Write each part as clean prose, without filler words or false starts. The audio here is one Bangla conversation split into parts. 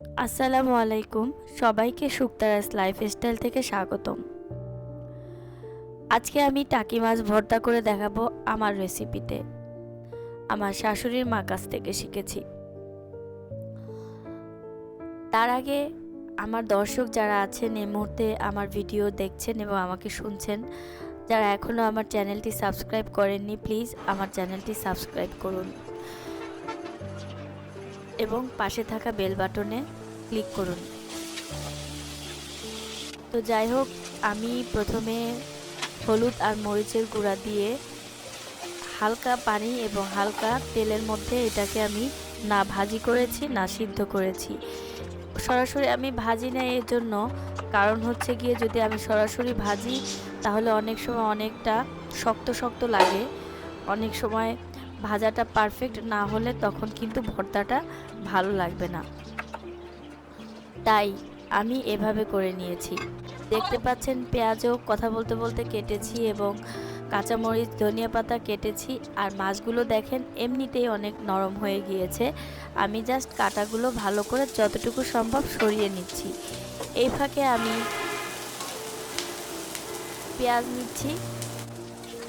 আসসালামু আলাইকুম, সবাইকে শুক্তারাস লাইফস্টাইল থেকে স্বাগতম। আজকে আমি টাকি মাছ ভর্তা করে দেখাবো আমার রেসিপিতে। আমার শাশুড়ির মা কাছ থেকে শিখেছি। তার আগে আমার দর্শক যারা আছেন এই মুহূর্তে আমার ভিডিও দেখছেন এবং আমাকে শুনছেন, যারা এখনও আমার চ্যানেলটি সাবস্ক্রাইব করেননি, প্লিজ আমার চ্যানেলটি সাবস্ক্রাইব করুন এবং পাশে থাকা বেল বাটনে ক্লিক করুন। তো যাই হোক, আমি প্রথমে হলুদ আর মরিচের গুঁড়া দিয়ে হালকা পানি এবং হালকা তেলের মধ্যে এটাকে আমি না ভাজি করেছি না সিদ্ধ করেছি। সরাসরি আমি ভাজি না, এর জন্য কারণ হচ্ছে গিয়ে যদি আমি সরাসরি ভাজি তাহলে অনেক সময় অনেকটা শক্ত শক্ত লাগে, অনেক সময় ভাজাটা পারফেক্ট না হলে তখন কিন্তু ভর্তাটা ভালো লাগবে না। তাই আমি এভাবে করে নিয়েছি। দেখতে পাচ্ছেন পেঁয়াজও কথা বলতে বলতে কেটেছি এবং কাঁচামরিচ ধনিয়া পাতা কেটেছি। আর মাছগুলো দেখেন এমনিতেই অনেক নরম হয়ে গিয়েছে, আমি জাস্ট কাঁটাগুলো ভালো করে যতটুকু সম্ভব সরিয়ে নিচ্ছি। এই ফাঁকে আমি পেঁয়াজ নিচ্ছি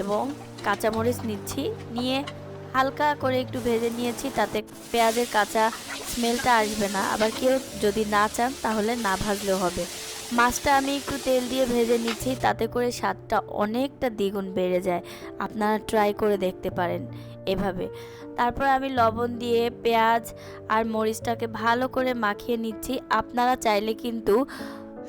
এবং কাঁচামরিচ নিচ্ছি, নিয়ে হালকা করে একটু ভেজে নিয়েছি, তাতে পেঁয়াজের কাঁচা স্মেলটা আসবে না। আবার কেউ যদি না চান তাহলে না ভাজলেও হবে। মাছটা আমি একটু তেল দিয়ে ভেজে নিচ্ছি, তাতে করে স্বাদটা অনেকটা দ্বিগুণ বেড়ে যায়। আপনারা ট্রাই করে দেখতে পারেন এভাবে। তারপর আমি লবণ দিয়ে পেঁয়াজ আর মরিচটাকে ভালো করে মাখিয়ে নিচ্ছি। আপনারা চাইলে কিন্তু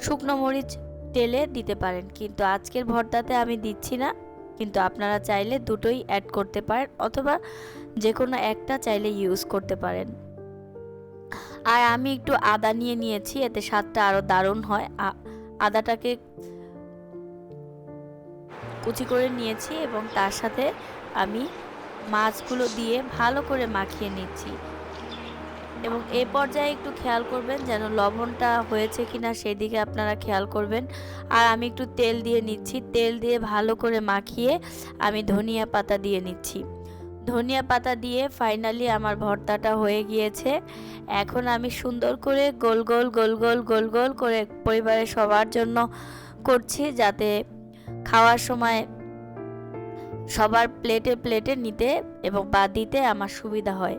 শুকনো মরিচ তেলে দিতে পারেন, কিন্তু আজকের ভর্তাতে আমি দিচ্ছি না। কিন্তু আপনারা চাইলে দুটোই অ্যাড করতে পারেন, অথবা যে কোনো একটা চাইলে ইউজ করতে পারেন। আর আমি একটু আদা নিয়ে নিয়েছি, এতে স্বাদটা আরও দারুণ হয়। আদাটাকে কুচি করে নিয়েছি এবং তার সাথে আমি মাছগুলো দিয়ে ভালো করে মাখিয়ে নিচ্ছি। এবং এই পর্যায়ে একটু খেয়াল করবেন যেন লবণটা হয়েছে কিনা, সেই দিকে আপনারা খেয়াল করবেন। আর আমি একটু তেল দিয়ে নিচ্ছি, তেল দিয়ে ভালো করে মাখিয়ে আমি ধনিয়া পাতা দিয়ে নিচ্ছি। ধনিয়া পাতা দিয়ে ফাইনালি আমার ভর্তাটা হয়ে গিয়েছে। এখন আমি সুন্দর করে গোল গোল গোল গোল গোল গোল করে পরিবারের সবার জন্য করছি, যাতে খাওয়ার সময় সবার প্লেটে প্লেটে নিতে এবং বা দিতে আমার সুবিধা হয়।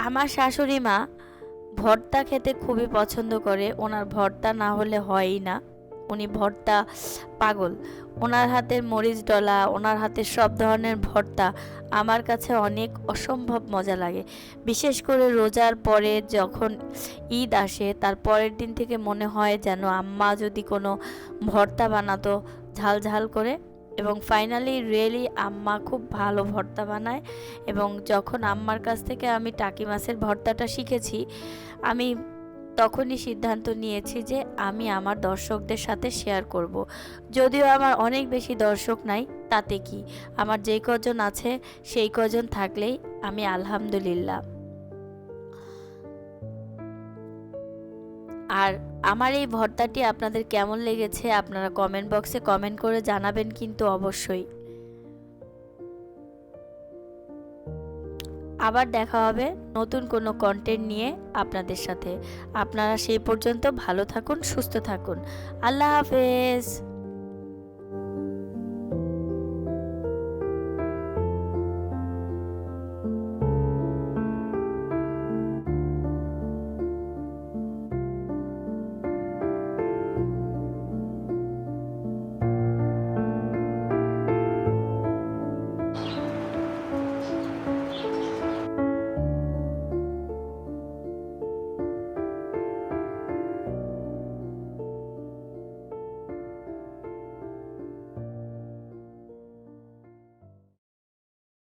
আমার শাশুড়ি মা ভর্তা খেতে খুবই পছন্দ করে, ওনার ভর্তা না হলে হয়ই না। উনি ভর্তা পাগল। ওনার হাতের মরিচ ডলা, ওনার হাতের সব ধরনের ভর্তা আমার কাছে অনেক অসম্ভব মজা লাগে। বিশেষ করে রোজার পরে যখন ঈদ আসে, তার পরের দিন থেকে মনে হয় যেন আম্মা যদি কোনো ভর্তা বানাতো ঝাল ঝাল করে। এবং ফাইনালি রিয়েলি আম্মা খুব ভালো ভর্তা বানায়। এবং যখন আম্মার কাছ থেকে আমি টাকি মাছের ভর্তাটা শিখেছি, আমি তখনই সিদ্ধান্ত নিয়েছি যে আমি আমার দর্শকদের সাথে শেয়ার করব। যদিও আমার অনেক বেশি দর্শক নাই, তাতে কি, আমার যেই কজন আছে সেই কজন থাকলেই আমি আলহামদুলিল্লাহ। আর আমার এই ভর্তাটি আপনাদের কেমন লেগেছে আপনারা কমেন্ট বক্সে কমেন্ট করে জানাবেন কিন্তু অবশ্যই। আবার দেখা হবে নতুন কোনো কন্টেন্ট নিয়ে আপনাদের সাথে। আপনারা সেই পর্যন্ত ভালো থাকুন, সুস্থ থাকুন। আল্লাহ হাফেজ।